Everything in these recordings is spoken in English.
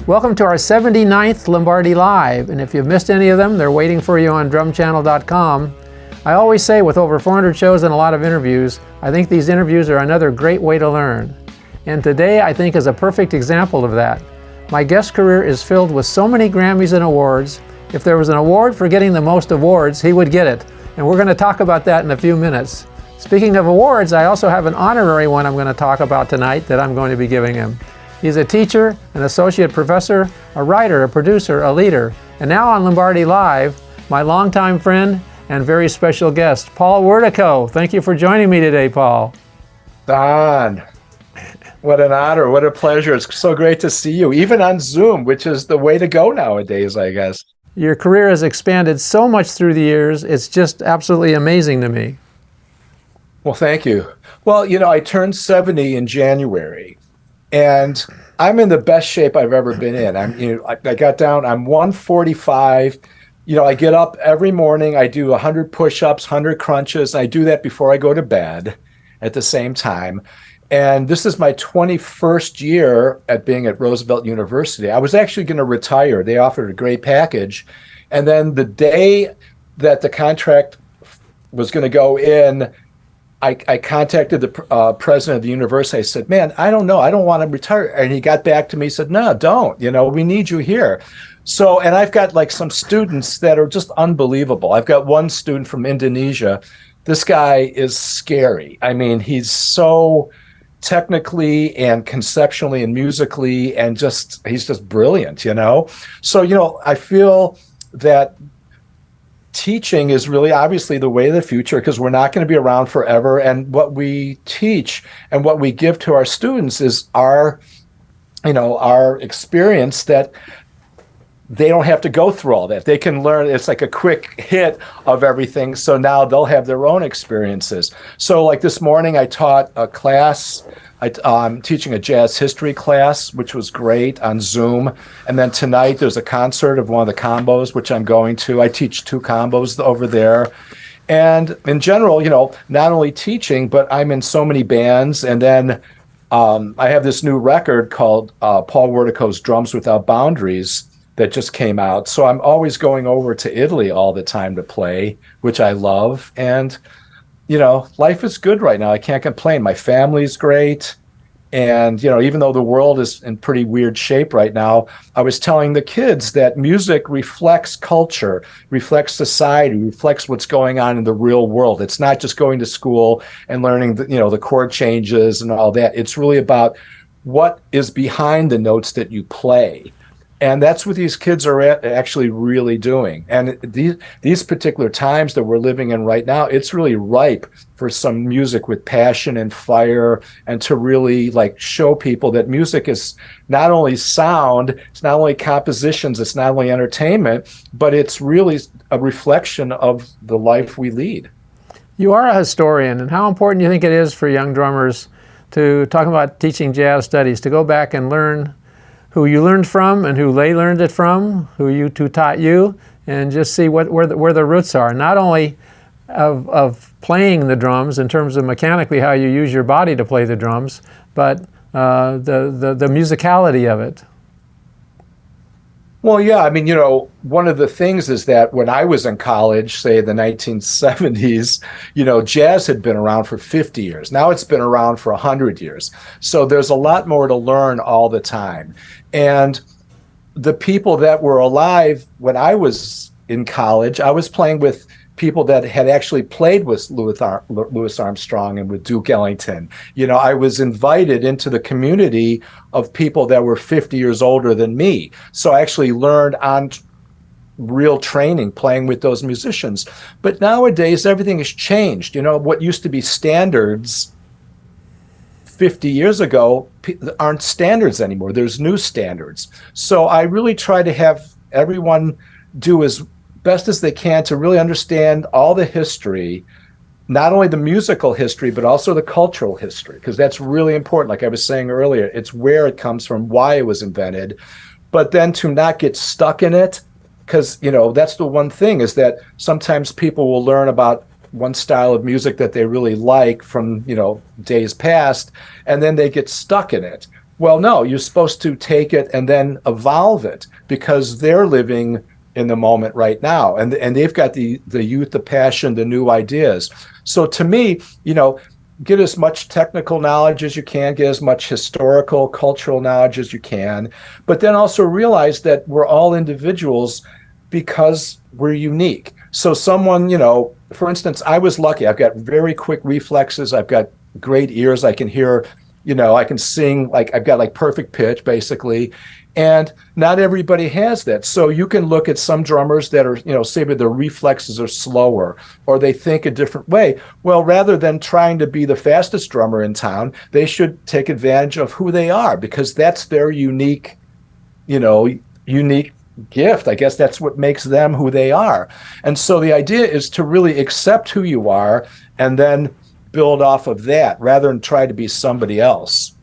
Welcome to our 79th Lombardi Live, and if you've missed any of them, they're waiting for you on drumchannel.com. I always say with over 400 shows and a lot of interviews, I think these interviews are another great way to learn. And today I think is a perfect example of that. My guest career is filled with so many Grammys and awards. If there was an award for getting the most awards, he would get it. And we're going to talk about that in a few minutes. Speaking of awards, I also have an honorary one I'm going to talk about tonight that I'm going to be giving him. He's a teacher, an associate professor, a writer, a producer, a leader, and now on Lombardi Live, my longtime friend and very special guest, Paul Wertico. Thank you for joining me today, Paul. Don, what an honor, what a pleasure. It's so great to see you, even on Zoom, which is the way to go nowadays, I guess. Your career has expanded so much through the years. It's just absolutely amazing to me. Well, thank you. Well, I turned 70 in January, and I'm in the best shape I've ever been in. I got down, I'm 145. I get up every morning, I do 100 push-ups, 100 crunches. I do that before I go to bed at the same time. And this is my 21st year at being at Roosevelt University. I was actually going to retire. They offered a great package. And then the day that the contract was going to go in, I contacted the president of the university. I said, man, I don't know. I don't want to retire. And he got back to me, said, no, don't. We need you here. So, and I've got like some students that are just unbelievable. I've got one student from Indonesia. This guy is scary. I mean, he's so technically and conceptually and musically and he's just brilliant, So, I feel that teaching is really obviously the way of the future because we're not going to be around forever. And what we teach and what we give to our students is our experience that they don't have to go through all that. They can learn. It's like a quick hit of everything. So now they'll have their own experiences. So like this morning, I taught a class. I'm teaching a jazz history class, which was great on Zoom. And then tonight there's a concert of one of the combos, which I'm going to. I teach 2 combos over there. And in general, not only teaching, but I'm in so many bands. And then I have this new record called Paul Wertico's Drums Without Boundaries that just came out. So I'm always going over to Italy all the time to play, which I love. And, life is good right now. I can't complain. My family's great. And, even though the world is in pretty weird shape right now, I was telling the kids that music reflects culture, reflects society, reflects what's going on in the real world. It's not just going to school and learning, the chord changes and all that. It's really about what is behind the notes that you play. And that's what these kids are actually really doing. And these particular times that we're living in right now, it's really ripe for some music with passion and fire, and to really show people that music is not only sound, it's not only compositions, it's not only entertainment, but it's really a reflection of the life we lead. You are a historian, and how important do you think it is for young drummers to talk about teaching jazz studies, to go back and learn who you learned from and who they learned it from, who taught you, and just see where the roots are, not only of playing the drums in terms of mechanically how you use your body to play the drums, but the musicality of it. Well, yeah, I mean, one of the things is that when I was in college, say the 1970s, jazz had been around for 50 years. Now it's been around for 100 years. So there's a lot more to learn all the time. And the people that were alive when I was in college, I was playing with people that had actually played with Louis Armstrong and with Duke Ellington. I was invited into the community of people that were 50 years older than me. So I actually learned on real training playing with those musicians. But nowadays, everything has changed. What used to be standards 50 years ago aren't standards anymore. There's new standards. So I really try to have everyone do as best as they can to really understand all the history, not only the musical history, but also the cultural history, because that's really important. Like I was saying earlier, it's where it comes from, why it was invented, but then to not get stuck in it, because, that's the one thing is that sometimes people will learn about one style of music that they really like from, days past, and then they get stuck in it. Well, no, you're supposed to take it and then evolve it because they're living in the moment right now, and they've got the youth, the passion, the new ideas. So to me, get as much technical knowledge as you can, get as much historical, cultural knowledge as you can, but then also realize that we're all individuals because we're unique. So someone, for instance, I was lucky. I've got very quick reflexes. I've got great ears. I can hear, I can sing, like I've got like perfect pitch basically. And not everybody has that. So you can look at some drummers that are, say that their reflexes are slower or they think a different way. Well, rather than trying to be the fastest drummer in town, they should take advantage of who they are because that's their unique gift. I guess that's what makes them who they are. And so the idea is to really accept who you are and then build off of that rather than try to be somebody else.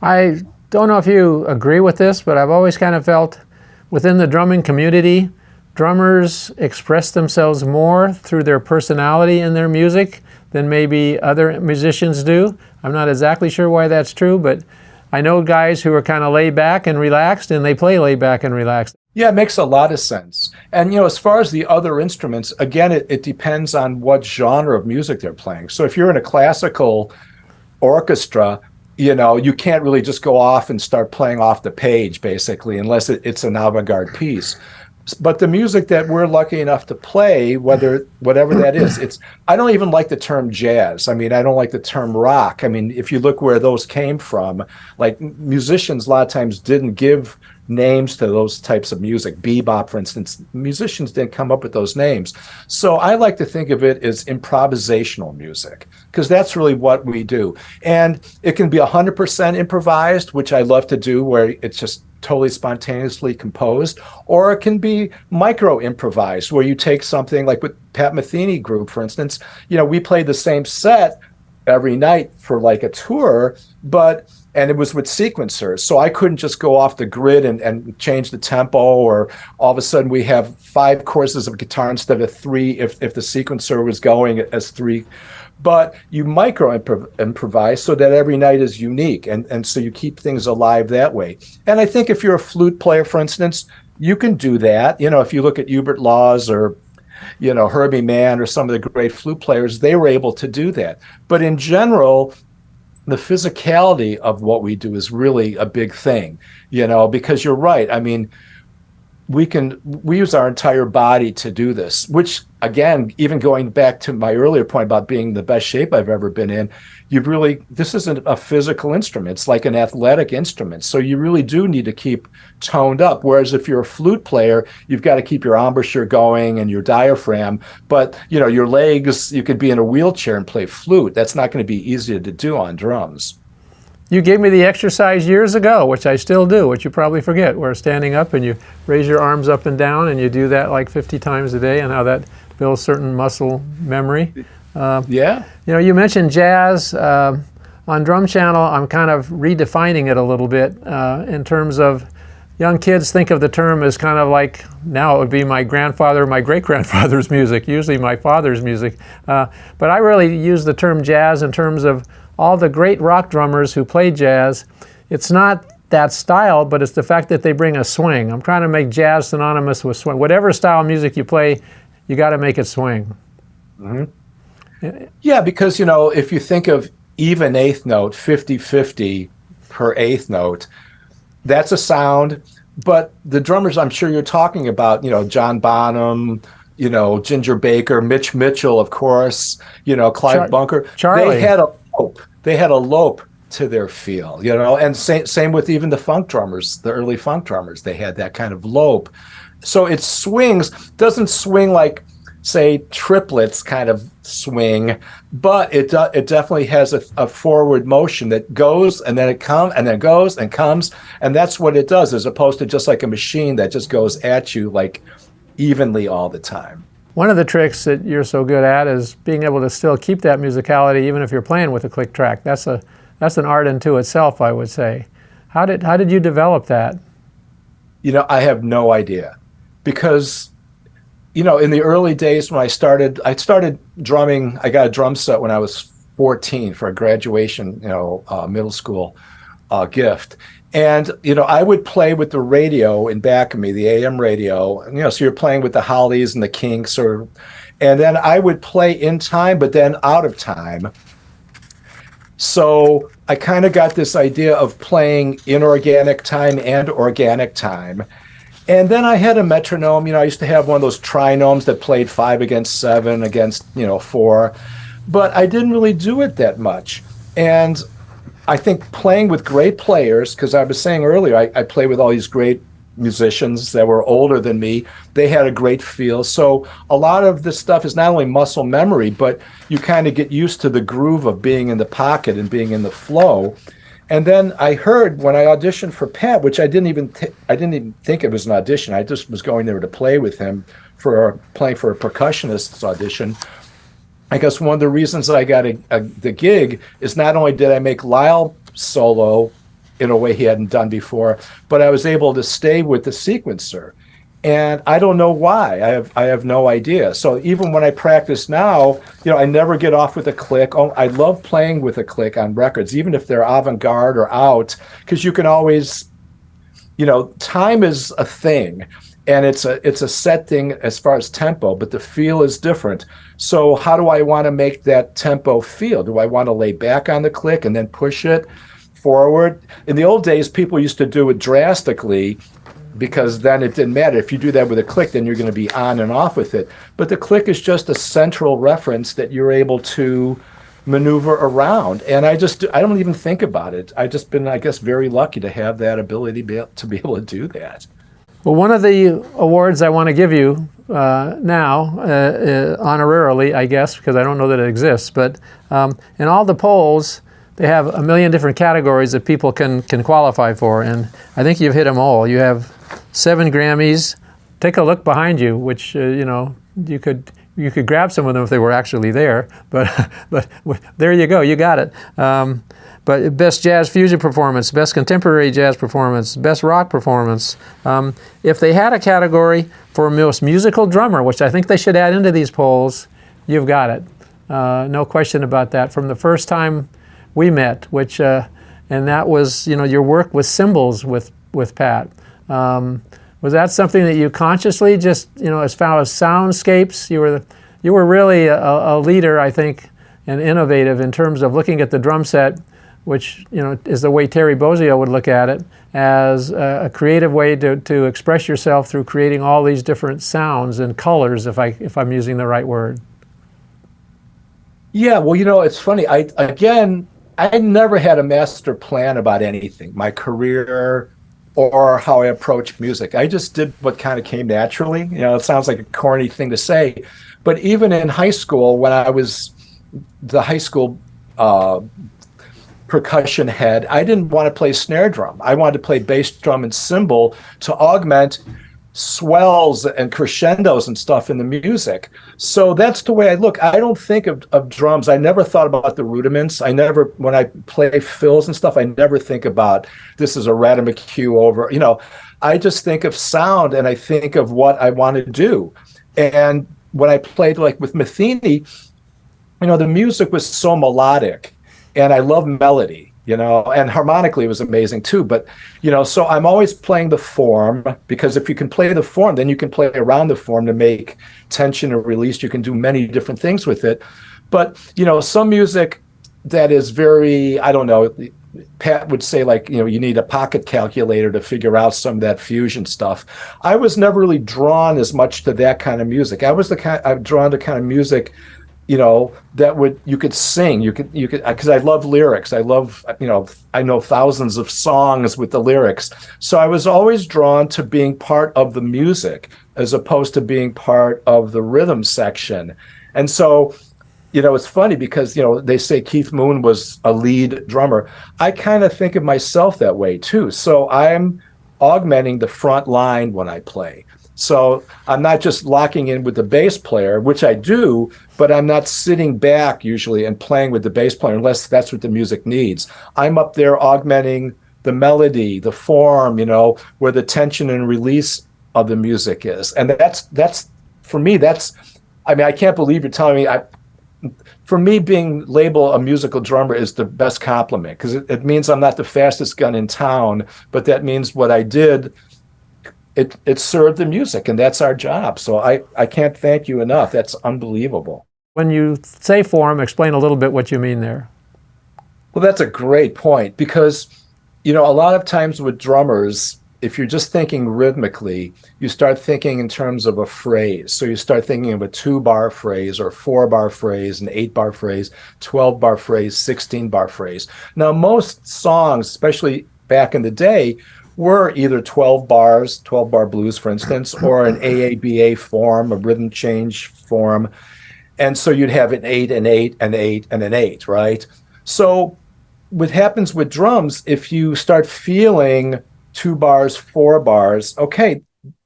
I don't know if you agree with this, but I've always kind of felt within the drumming community, drummers express themselves more through their personality in their music than maybe other musicians do. I'm not exactly sure why that's true, but I know guys who are kind of laid back and relaxed, and they play laid back and relaxed. Yeah, it makes a lot of sense. And, as far as the other instruments, again, it depends on what genre of music they're playing. So if you're in a classical orchestra, you can't really just go off and start playing off the page, basically, unless it's an avant-garde piece. But the music that we're lucky enough to play, whatever that is, I don't even like the term jazz. I mean, I don't like the term rock. I mean, if you look where those came from, like musicians a lot of times didn't give names to those types of music. Bebop, for instance, musicians didn't come up with those names. So I like to think of it as improvisational music because that's really what we do. And it can be 100% improvised, which I love to do, where it's just totally spontaneously composed, or it can be micro improvised, where you take something like with Pat Metheny group, for instance, we played the same set every night for like a tour, and it was with sequencers. So I couldn't just go off the grid and change the tempo, or all of a sudden we have 5 courses of guitar instead of 3 if the sequencer was going as 3. But you micro improvise so that every night is unique. And so you keep things alive that way. And I think if you're a flute player, for instance, you can do that. If you look at Hubert Laws or Herbie Mann or some of the great flute players, they were able to do that. But in general, the physicality of what we do is really a big thing, because you're right. I mean, we use our entire body to do this, which again, even going back to my earlier point about being the best shape I've ever been in, this isn't a physical instrument. It's like an athletic instrument. So you really do need to keep toned up. Whereas if you're a flute player, you've got to keep your embouchure going and your diaphragm. But, your legs, you could be in a wheelchair and play flute. That's not going to be easy to do on drums. You gave me the exercise years ago, which I still do, which you probably forget, where standing up and you raise your arms up and down and you do that like 50 times a day, and how that builds certain muscle memory. Yeah. You mentioned jazz. On Drum Channel, I'm kind of redefining it a little bit in terms of young kids think of the term as kind of like, now it would be my grandfather, my great-grandfather's music, usually my father's music. But I really use the term jazz in terms of all the great rock drummers who play jazz. It's not that style, but it's the fact that they bring a swing. I'm trying to make jazz synonymous with swing. Whatever style of music you play, you got to make it swing. Mm-hmm. Yeah, because, if you think of even eighth note, 50-50 per eighth note, that's a sound. But the drummers I'm sure you're talking about, John Bonham, Ginger Baker, Mitch Mitchell, of course, Clive Bunker. Charlie. They had a lope to their feel, and same with even the funk drummers, the early funk drummers, they had that kind of lope. So it doesn't swing like, say, triplets kind of swing, but it definitely has a forward motion that goes and then it comes and then goes and comes, and that's what it does, as opposed to just like a machine that just goes at you like evenly all the time. One of the tricks that you're so good at is being able to still keep that musicality even if you're playing with a click track. That's an art unto itself, I would say. How did you develop that? I have no idea, because in the early days when I started drumming. I got a drum set when I was 14 for a graduation, middle school. gift. And, I would play with the radio in back of me, the AM radio, so you're playing with the Hollies and the Kinks, and then I would play in time, but then out of time. So I kind of got this idea of playing inorganic time and organic time. And then I had a metronome. I used to have one of those trinomes that played 5 against 7 against, 4. But I didn't really do it that much. And I think playing with great players, because I was saying earlier, I play with all these great musicians that were older than me. They had a great feel. So a lot of this stuff is not only muscle memory, but you kind of get used to the groove of being in the pocket and being in the flow. And then I heard when I auditioned for Pat, which I didn't even think it was an audition. I just was going there to play with him playing for a percussionist's audition. I guess one of the reasons that I got the gig is not only did I make Lyle solo in a way he hadn't done before, but I was able to stay with the sequencer. And I don't know why. I have no idea. So even when I practice now, I never get off with a click. Oh, I love playing with a click on records, even if they're avant-garde or out, because you can always, time is a thing, and it's a set thing as far as tempo, but the feel is different. So how do I want to make that tempo feel? Do I want to lay back on the click and then push it forward? In the old days, people used to do it drastically, because then it didn't matter. If you do that with a click, then you're going to be on and off with it. But the click is just a central reference that you're able to maneuver around. And I don't even think about it. I've just been, I guess, very lucky to have that ability to be able to do that. Well, one of the awards I want to give you now, honorarily, I guess, because I don't know that it exists, but in all the polls, they have a million different categories that people can qualify for, and I think you've hit them all. You have 7 Grammys. Take a look behind you, which you could grab some of them if they were actually there. But there you go, you got it. But best jazz fusion performance, best contemporary jazz performance, best rock performance. If they had a category for most musical drummer, which I think they should add into these polls, you've got it. No question about that. From the first time we met, which and that was your work with cymbals with Pat. Was that something that you consciously just as far as soundscapes, you were really a leader, I think, and innovative in terms of looking at the drum set, which is the way Terry Bozzio would look at it, as a creative way to express yourself through creating all these different sounds and colors, if I'm using the right word. Yeah, well, it's funny. I never had a master plan about anything, my career or how I approach music. I just did what kind of came naturally. It sounds like a corny thing to say, but even in high school, when I was the high school percussion head, I didn't want to play snare drum. I wanted to play bass drum and cymbal to augment swells and crescendos and stuff in the music. So that's the way I look. I don't think of drums. I never thought about the rudiments. When I play fills and stuff, I never think about this is a rhythmic cue over, I just think of sound and I think of what I want to do. And when I played like with Matheny, the music was so melodic and I love melody. And harmonically it was amazing too. But, so I'm always playing the form, because if you can play the form, then you can play around the form to make tension or release. You can do many different things with it. But, some music that is very, I don't know, Pat would say like, you need a pocket calculator to figure out some of that fusion stuff. I was never really drawn as much to that kind of music. I'm drawn to kind of music that you could sing, you could, because I love lyrics. I love, I know thousands of songs with the lyrics. So I was always drawn to being part of the music as opposed to being part of the rhythm section. And so, it's funny because, they say Keith Moon was a lead drummer. I kind of think of myself that way too. So I'm augmenting the front line when I play. So I'm not just locking in with the bass player, which I do, but I'm not sitting back usually and playing with the bass player unless that's what the music needs. I'm up there augmenting the melody, the form, where the tension and release of the music is. And that's for me, I can't believe you're telling me for me, being labeled a musical drummer is the best compliment, because it means I'm not the fastest gun in town, but that means what I did, it served the music, and that's our job. So I can't thank you enough. That's unbelievable. When you say form, explain a little bit what you mean there. Well, that's a great point, because, a lot of times with drummers, if you're just thinking rhythmically, you start thinking in terms of a phrase. So you start thinking of a 2-bar phrase or a 4-bar phrase, an 8-bar phrase, 12-bar phrase, 16-bar phrase. Now, most songs, especially back in the day, were either 12 bars, 12-bar blues, for instance, or an AABA form, a rhythm change form. And so you'd have an 8, an 8, an 8, and an 8, right? So what happens with drums, if you start feeling 2 bars, 4 bars, okay,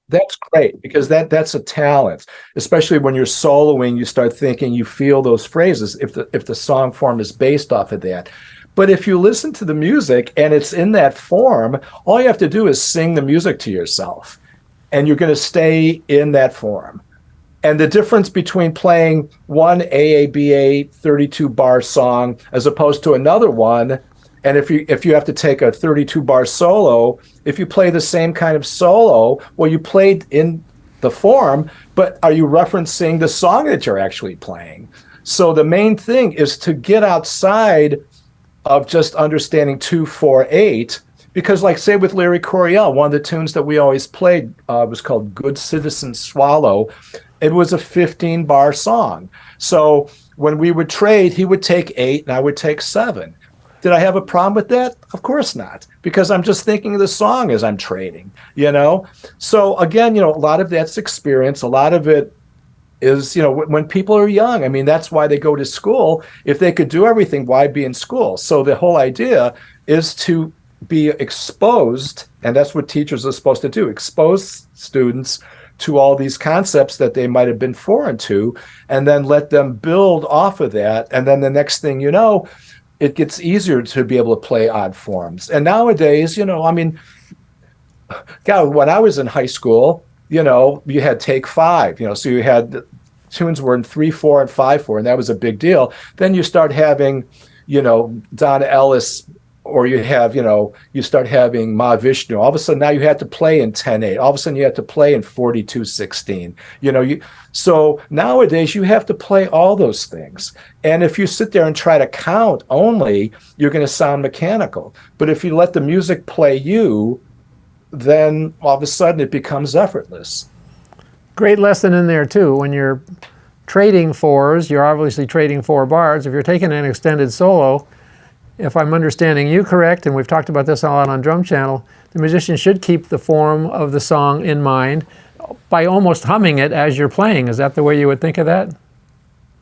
that's great, because that's a talent. Especially when you're soloing, you start thinking, you feel those phrases if the song form is based off of that. But if you listen to the music and it's in that form, all you have to do is sing the music to yourself, and you're going to stay in that form. And the difference between playing one AABA 32-bar song as opposed to another one, and if you have to take a 32-bar solo, if you play the same kind of solo, well, you played in the form, but are you referencing the song that you're actually playing? So the main thing is to get outside of just understanding 2, 4, 8, because, like, say with Larry Coryell, one of the tunes that we always played was called Good Citizen Swallow. It was a 15-bar song. So when we would trade, he would take 8 and I would take 7. Did I have a problem with that? Of course not, because I'm just thinking of the song as I'm trading, So again, a lot of that's experience. A lot of it is, when people are young. I mean, that's why they go to school. If they could do everything, why be in school? So the whole idea is to be exposed, and that's what teachers are supposed to do, expose students to all these concepts that they might have been foreign to, and then let them build off of that. And then the next thing you know, it gets easier to be able to play odd forms. And nowadays, God, when I was in high school, you had take 5, so you had tunes were in 3/4 and 5/4, and that was a big deal. Then you start having, Don Ellis, or you have, you start having Mahavishnu. All of a sudden now you had to play in 10/8. All of a sudden you had to play in 42/16. So nowadays you have to play all those things. And if you sit there and try to count only, you're going to sound mechanical. But if you let the music play you, then all of a sudden it becomes effortless. Great lesson in there too. When you're trading 4s, you're obviously trading 4 bars. If you're taking an extended solo, if I'm understanding you correct, and we've talked about this a lot on Drum Channel, the musician should keep the form of the song in mind by almost humming it as you're playing. Is that the way you would think of that?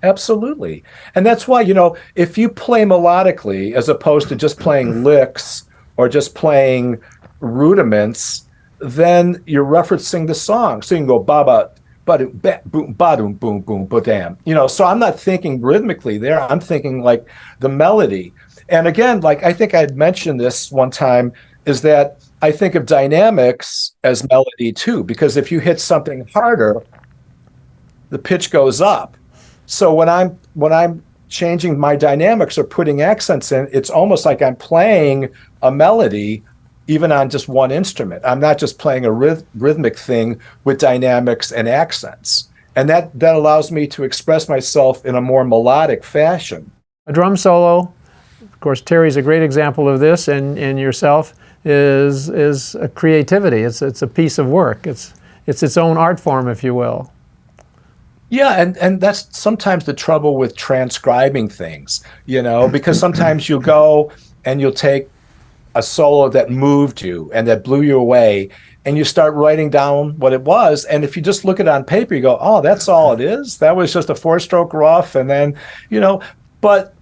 Absolutely. And that's why, if you play melodically as opposed to just playing licks or just playing rudiments, then you're referencing the song. So you can go ba-ba, ba-doom, boom, ba-doom, boom, boom, ba-dam. So I'm not thinking rhythmically there. I'm thinking like the melody. And again, like I think I'd mentioned this one time, is that I think of dynamics as melody too, because if you hit something harder, the pitch goes up. So when I'm changing my dynamics or putting accents in, it's almost like I'm playing a melody even on just one instrument. I'm not just playing a rhythmic thing with dynamics and accents. And that allows me to express myself in a more melodic fashion. A drum solo, of course, Terry's a great example of this, and yourself, is a creativity. It's a piece of work. It's its own art form, if you will. Yeah, and that's sometimes the trouble with transcribing things, because sometimes you'll go and you'll take a solo that moved you and that blew you away, and you start writing down what it was. And if you just look at it on paper, you go, oh, that's all it is? That was just a 4-stroke rough. And then, but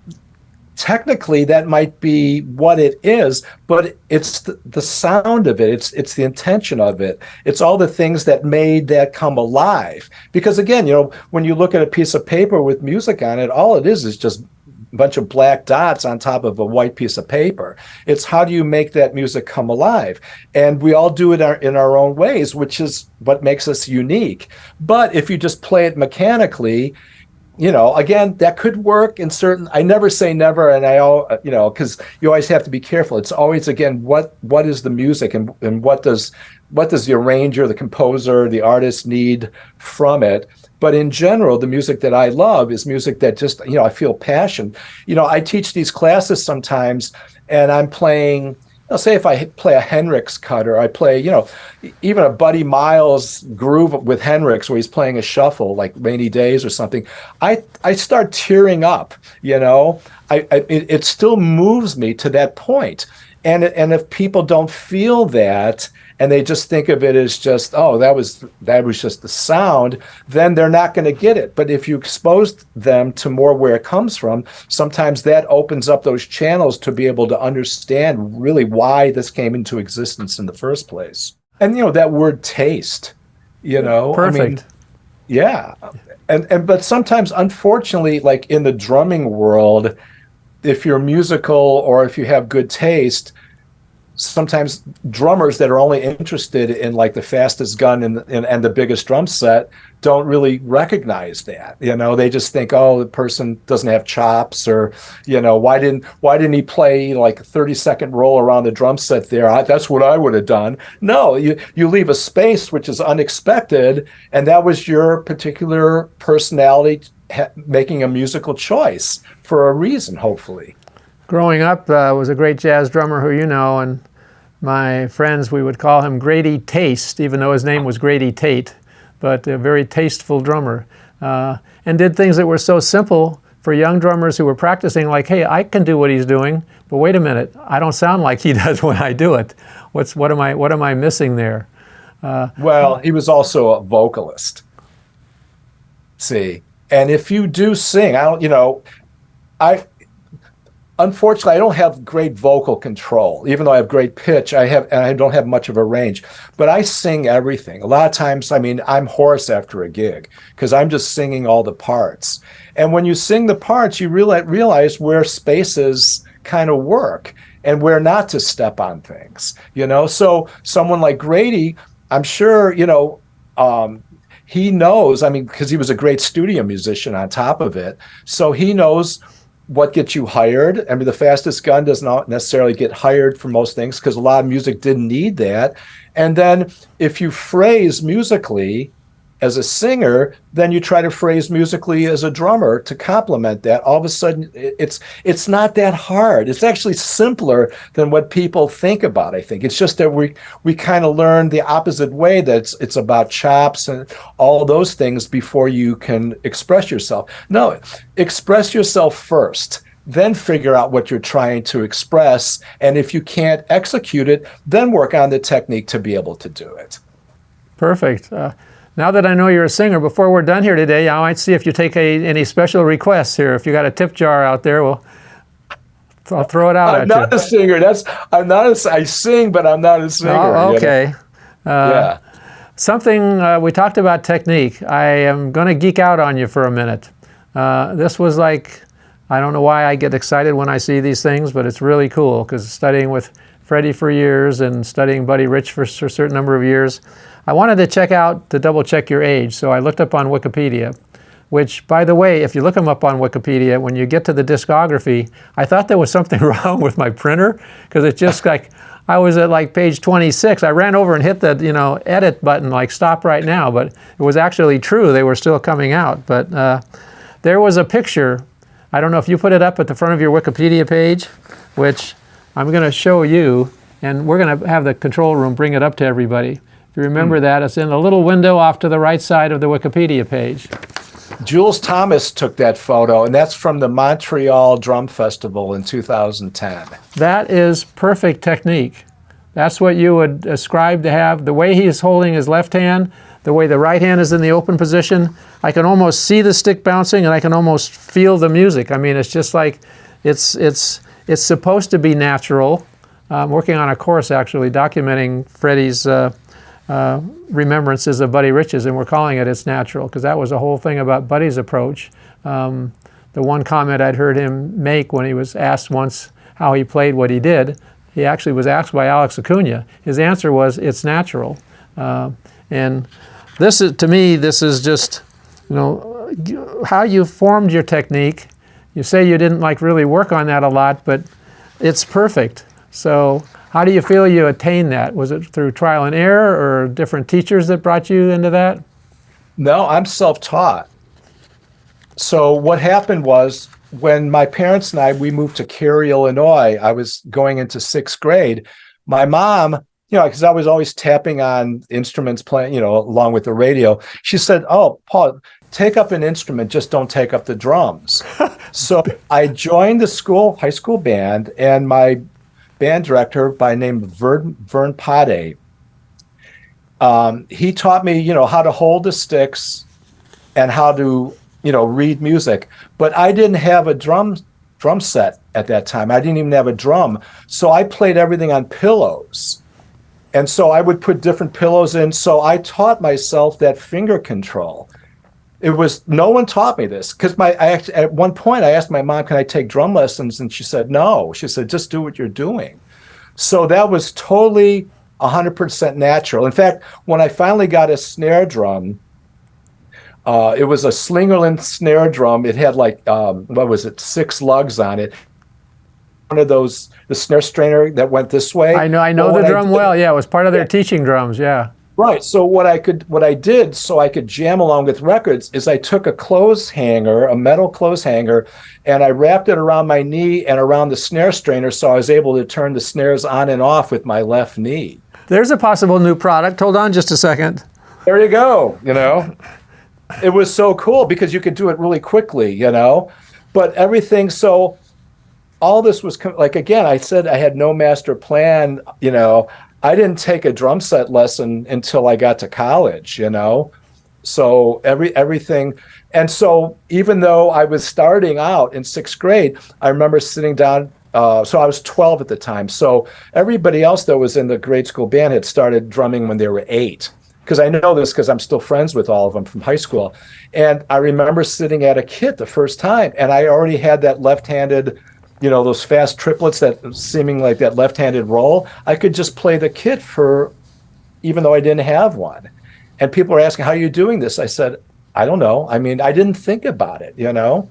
technically that might be what it is, but it's the sound of it. It's the intention of it. It's all the things that made that come alive. Because again, when you look at a piece of paper with music on it, all it is just a bunch of black dots on top of a white piece of paper. It's how do you make that music come alive? And we all do it in our own ways, which is what makes us unique. But if you just play it mechanically, again, that could work in certain. I never say never, and because you always have to be careful. It's always, again, what is the music, and what does the arranger, the composer, the artist need from it. But in general, the music that I love is music that just, I feel passion. I teach these classes sometimes, and I'm playing. I'll say if I play a Hendrix cut, or I play, even a Buddy Miles groove with Hendrix where he's playing a shuffle like Rainy Days or something, I start tearing up, it still moves me to that point. And if people don't feel that, and they just think of it as just, oh, that was just the sound, then they're not going to get it. But if you expose them to more where it comes from, sometimes that opens up those channels to be able to understand really why this came into existence in the first place. And that word taste, Perfect. Yeah. But sometimes, unfortunately, like in the drumming world, if you're musical or if you have good taste, sometimes drummers that are only interested in like the fastest gun and the biggest drum set don't really recognize that. They just think, oh, the person doesn't have chops, or why didn't he play like a 30-second roll around the drum set there? That's what I would have done. No, you leave a space which is unexpected, and that was your particular personality making a musical choice for a reason, hopefully. Growing up, was a great jazz drummer who and my friends, we would call him Grady Taste, even though his name was Grady Tate, but a very tasteful drummer, and did things that were so simple for young drummers who were practicing, like, hey, I can do what he's doing, but wait a minute, I don't sound like he does when I do it. What am I missing there? Well, he was also a vocalist. See, and if you do sing, unfortunately, I don't have great vocal control. Even though I have great pitch, I don't have much of a range. But I sing everything. A lot of times, I'm hoarse after a gig because I'm just singing all the parts. And when you sing the parts, you realize where spaces kind of work and where not to step on things. So someone like Grady, I'm sure, he knows. Because he was a great studio musician on top of it, so he knows what gets you hired. The fastest gun does not necessarily get hired for most things because a lot of music didn't need that. And then if you phrase musically as a singer, then you try to phrase musically as a drummer to complement that. All of a sudden, it's not that hard. It's actually simpler than what people think about, I think. It's just that we kind of learn the opposite way, that it's about chops and all those things before you can express yourself. No, express yourself first, then figure out what you're trying to express. And if you can't execute it, then work on the technique to be able to do it. Perfect. Now that I know you're a singer, before we're done here today, I might see if you take any special requests here. If you got a tip jar out there, I'll throw it out at you. I'm not a singer. I sing, but I'm not a singer. Oh, okay. Yeah. Something we talked about technique. I am going to geek out on you for a minute. This was like, I don't know why I get excited when I see these things, but it's really cool because studying with Freddie for years and studying Buddy Rich for a certain number of years, I wanted to double check your age, so I looked up on Wikipedia, which, by the way, if you look them up on Wikipedia, when you get to the discography, I thought there was something wrong with my printer, because it's just like, I was at like page 26. I ran over and hit the, edit button, like stop right now, but it was actually true. They were still coming out. But there was a picture. I don't know if you put it up at the front of your Wikipedia page, which I'm going to show you, and we're going to have the control room bring it up to everybody. If you remember that, it's in the little window off to the right side of the Wikipedia page. Jules Thomas took that photo, and that's from the Montreal Drum Festival in 2010. That is perfect technique. That's what you would ascribe to have. The way he's holding his left hand, the way the right hand is in the open position, I can almost see the stick bouncing, and I can almost feel the music. It's just like, it's supposed to be natural. I'm working on a course, actually, documenting Freddie's remembrances of Buddy Rich's, and we're calling it It's Natural, because that was the whole thing about Buddy's approach. The one comment I'd heard him make when he was asked once how he played what he did, he actually was asked by Alex Acuna. His answer was, it's natural. And this is, to me, this is just, how you formed your technique. You say you didn't like really work on that a lot, but it's perfect. So how do you feel you attained that? Was it through trial and error or different teachers that brought you into that? No, I'm self-taught. So what happened was when my parents and we moved to Cary, Illinois, I was going into 6th grade. My mom, because I was always tapping on instruments playing, along with the radio. She said, "Oh, Paul, take up an instrument, just don't take up the drums." So I joined the high school band, and my band director by name Vern Pade, he taught me, how to hold the sticks and how to, read music. But I didn't have a drum set at that time. I didn't even have a drum. So I played everything on pillows. And so I would put different pillows in. So I taught myself that finger control. No one taught me this because at one point I asked my mom, "Can I take drum lessons?" And she said, "No." She said, "Just do what you're doing." So that was totally 100% natural. In fact, when I finally got a snare drum, it was a Slingerland snare drum. It had 6 lugs on it. One of those, the snare strainer that went this way. I know the drum well. Yeah, it was part of their teaching drums. Yeah. Right. So what I did so I could jam along with records is I took a clothes hanger, a metal clothes hanger, and I wrapped it around my knee and around the snare strainer, so I was able to turn the snares on and off with my left knee. There's a possible new product. Hold on just a second. There you go. It was so cool because you could do it really quickly, but everything. So all this was again, I said I had no master plan, I didn't take a drum set lesson until I got to college, so everything. And so even though I was starting out in 6th grade, I remember sitting down. So I was 12 at the time. So everybody else that was in the grade school band had started drumming when they were 8. Because I know this because I'm still friends with all of them from high school. And I remember sitting at a kit the first time, and I already had that left-handed, those fast triplets that seeming like that left-handed roll. I could just play the kit even though I didn't have one. And people were asking, "How are you doing this?" I said, "I don't know. I mean, I didn't think about it, A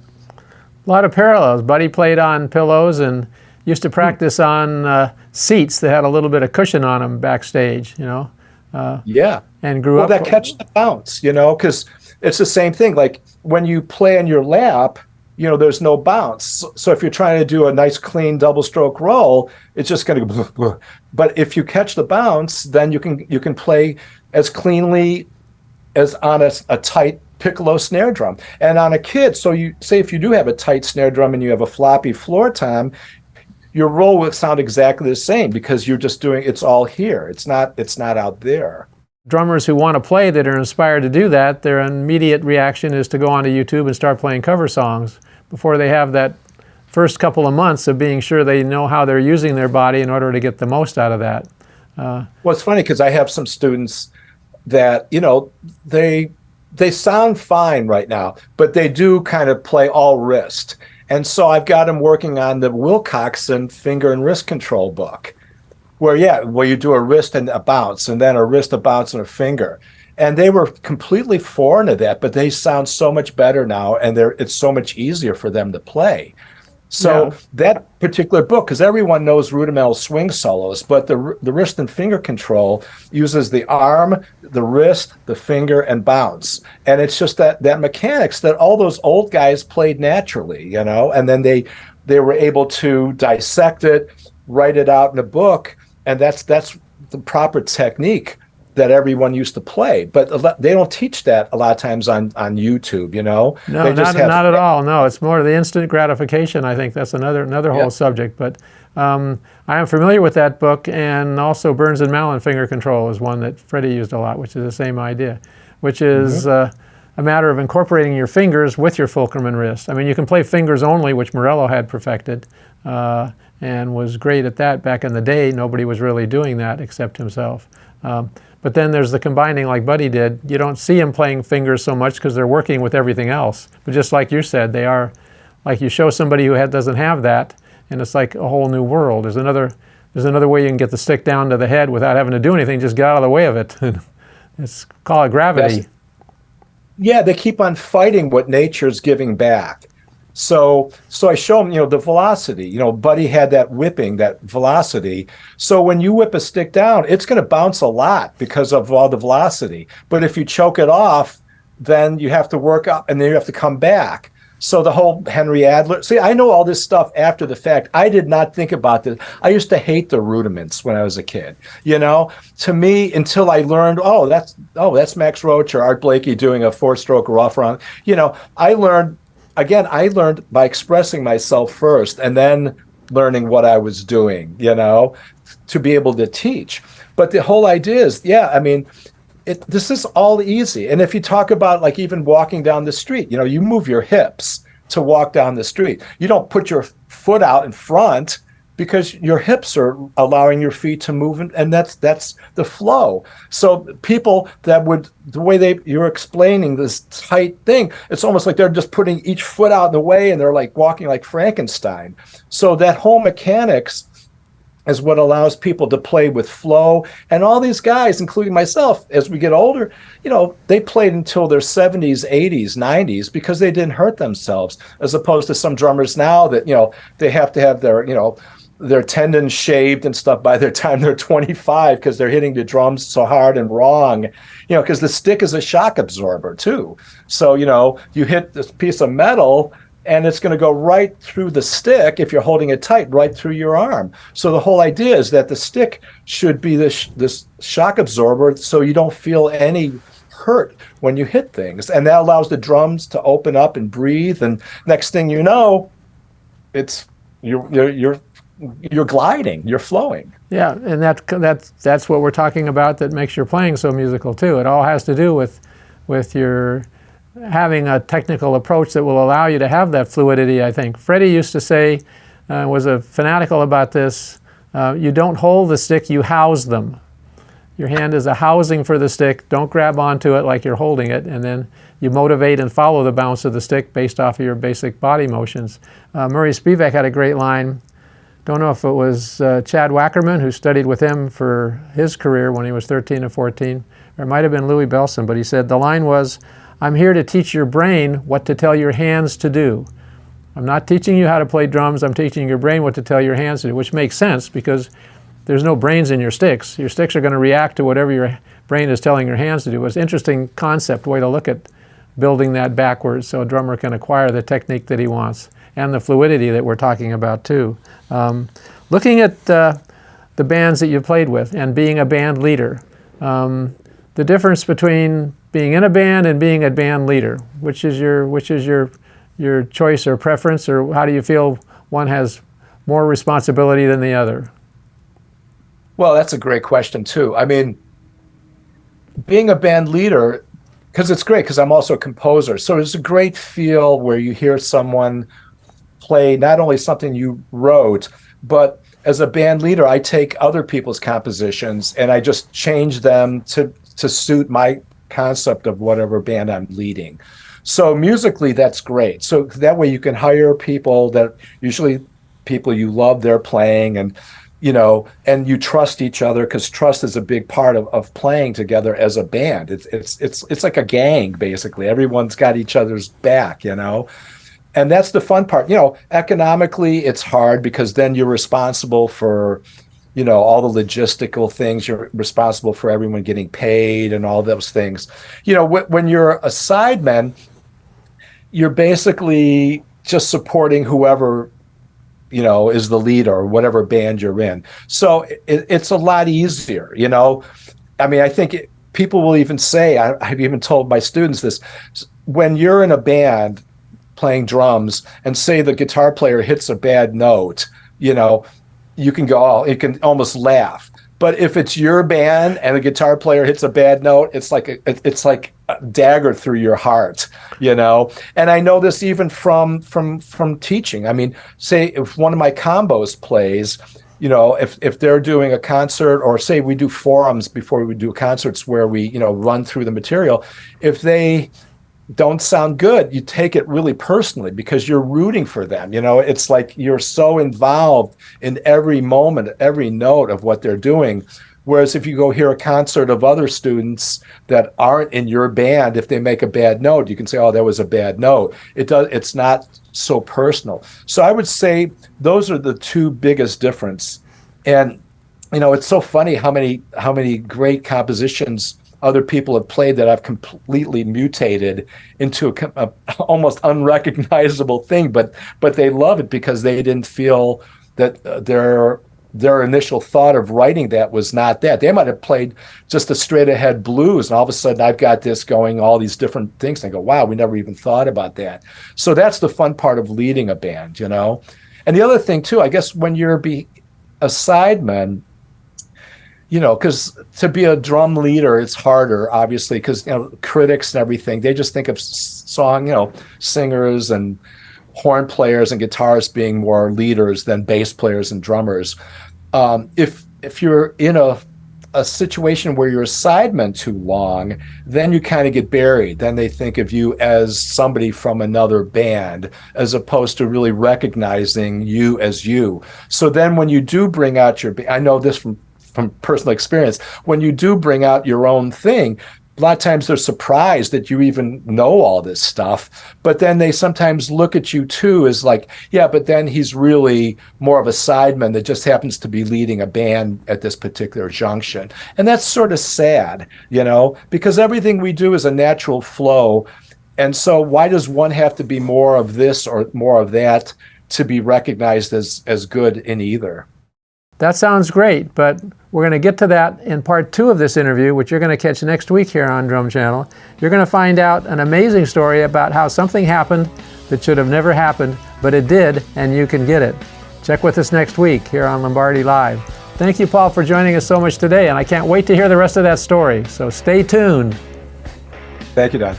lot of parallels. Buddy played on pillows and used to practice on seats that had a little bit of cushion on them backstage, Yeah. And grew up. Well, that catch the bounce, because it's the same thing. Like when you play on your lap, there's no bounce. So if you're trying to do a nice, clean double stroke roll, it's just going to go. Blah, blah. But if you catch the bounce, then you can play as cleanly as on a tight piccolo snare drum. And on a kit, so you say if you do have a tight snare drum and you have a floppy floor tom, your roll will sound exactly the same because you're just doing, it's all here. It's not out there. Drummers who want to play that are inspired to do that, their immediate reaction is to go onto YouTube and start playing cover songs before they have that first couple of months of being sure they know how they're using their body in order to get the most out of that. Well, it's funny because I have some students that, they sound fine right now, but they do kind of play all wrist. And so I've got them working on the Wilcoxon finger and wrist control book, where you do a wrist and a bounce, and then a wrist, a bounce, and a finger. And they were completely foreign to that, but they sound so much better now, and it's so much easier for them to play. So that particular book, because everyone knows rudimental swing solos, but the wrist and finger control uses the arm, the wrist, the finger, and bounce. And it's just that mechanics that all those old guys played naturally, and then they were able to dissect it, write it out in a book, and that's the proper technique that everyone used to play. But they don't teach that a lot of times on YouTube, No, they just not at all. No, it's more the instant gratification. I think that's another whole subject. But I am familiar with that book, and also Burns and Mallon finger control is one that Freddie used a lot, which is the same idea, which is a matter of incorporating your fingers with your fulcrum and wrist. I mean, you can play fingers only, which Morello had perfected, and was great at that back in the day. Nobody was really doing that except himself. But then there's the combining like Buddy did. You don't see him playing fingers so much because they're working with everything else. But just like you said, they are, like you show somebody who doesn't have that, and it's like a whole new world. There's another way you can get the stick down to the head without having to do anything, just get out of the way of it. It's called gravity. yeah, they keep on fighting what nature's giving back. So I show them, the velocity. Buddy had that whipping, that velocity. So when you whip a stick down, it's going to bounce a lot because of all the velocity. But if you choke it off, then you have to work up and then you have to come back. So the whole Henry Adler, see, I know all this stuff after the fact. I did not think about this. I used to hate the rudiments when I was a kid. To me, until I learned, that's Max Roach or Art Blakey doing a 4-stroke rough run. I learned by expressing myself first and then learning what I was doing, to be able to teach. But the whole idea is, this is all easy. And if you talk about like even walking down the street, you move your hips to walk down the street. You don't put your foot out in front because your hips are allowing your feet to move, and that's the flow. So people the way you're explaining this tight thing, it's almost like they're just putting each foot out in the way and they're like walking like Frankenstein. So that whole mechanics is what allows people to play with flow. And all these guys, including myself, as we get older, they played until their 70s, 80s, 90s because they didn't hurt themselves, as opposed to some drummers now that, they have to have their tendons shaved and stuff by the time they're 25 because they're hitting the drums so hard and wrong, because the stick is a shock absorber too. So, you hit this piece of metal and it's going to go right through the stick if you're holding it tight, right through your arm. So the whole idea is that the stick should be this shock absorber so you don't feel any hurt when you hit things. And that allows the drums to open up and breathe. And next thing you know, it's you're gliding, you're flowing. Yeah, and that's what we're talking about that makes your playing so musical too. It all has to do with your having a technical approach that will allow you to have that fluidity, I think. Freddie used to say, was a fanatical about this, you don't hold the stick, you house them. Your hand is a housing for the stick. Don't grab onto it like you're holding it, and then you motivate and follow the bounce of the stick based off of your basic body motions. Murray Spivak had a great line. Don't know if it was Chad Wackerman who studied with him for his career when he was 13 or 14, or it might have been Louis Belson, but he said the line was, I'm here to teach your brain what to tell your hands to do. I'm not teaching you how to play drums, I'm teaching your brain what to tell your hands to do, which makes sense because there's no brains in your sticks. Your sticks are going to react to whatever your brain is telling your hands to do. It's an interesting concept, way to look at building that backwards so a drummer can acquire the technique that he wants and the fluidity that we're talking about too. Looking at the bands that you played with and being a band leader, the difference between being in a band and being a band leader, which is your choice or preference, or how do you feel one has more responsibility than the other? Well, that's a great question too. I mean, being a band leader, because it's great because I'm also a composer. So it's a great feel where you hear someone play not only something you wrote, but as a band leader, I take other people's compositions and I just change them to suit my concept of whatever band I'm leading. So musically, that's great. So that way you can hire people that usually people you love their playing, and and you trust each other, because trust is a big part of playing together as a band. It's like a gang, basically. Everyone's got each other's back, and that's the fun part. Economically, it's hard because then you're responsible for all the logistical things. You're responsible for everyone getting paid and all those things. When you're a sideman, you're basically just supporting whoever, is the leader or whatever band you're in. So it's a lot easier, I mean, I think people will even say, I've even told my students this, when you're in a band playing drums and say the guitar player hits a bad note, you can go, you can almost laugh. But if it's your band and the guitar player hits a bad note, it's like a dagger through your heart, And I know this even from teaching. I mean, say if one of my combos plays, if they're doing a concert, or say we do forums before we do concerts where we, run through the material, if they don't sound good, you take it really personally because you're rooting for them. It's like you're so involved in every moment, every note of what they're doing. Whereas if you go hear a concert of other students that aren't in your band, if they make a bad note, you can say, oh, that was a bad note. It's not so personal. So I would say those are the two biggest difference. And, you know, it's so funny how many great compositions other people have played that I've completely mutated into a almost unrecognizable thing, but they love it because they didn't feel that their initial thought of writing that was not that. They might have played just a straight ahead blues, and all of a sudden I've got this going, all these different things. And I go, wow, we never even thought about that. So that's the fun part of leading a band, you know. And the other thing too, I guess when you're a sideman, you know, because to be a drum leader, it's harder, obviously, because, you know, critics and everything, they just think of song, you know, singers and horn players and guitarists being more leaders than bass players and drummers. If you're in a situation where you're a sideman too long, then you kind of get buried. Then they think of you as somebody from another band, as opposed to really recognizing you as you. So then when you do bring out I know this from personal experience, when you do bring out your own thing, a lot of times they're surprised that you even know all this stuff, but then they sometimes look at you too as like, yeah, but then he's really more of a sideman that just happens to be leading a band at this particular junction. And that's sort of sad, you know, because everything we do is a natural flow. And so why does one have to be more of this or more of that to be recognized as good in either? That sounds great, but we're going to get to that in part 2 of this interview, which you're going to catch next week here on Drum Channel. You're going to find out an amazing story about how something happened that should have never happened, but it did, and you can get it. Check with us next week here on Lombardi Live. Thank you, Paul, for joining us so much today, and I can't wait to hear the rest of that story, so stay tuned. Thank you, Don.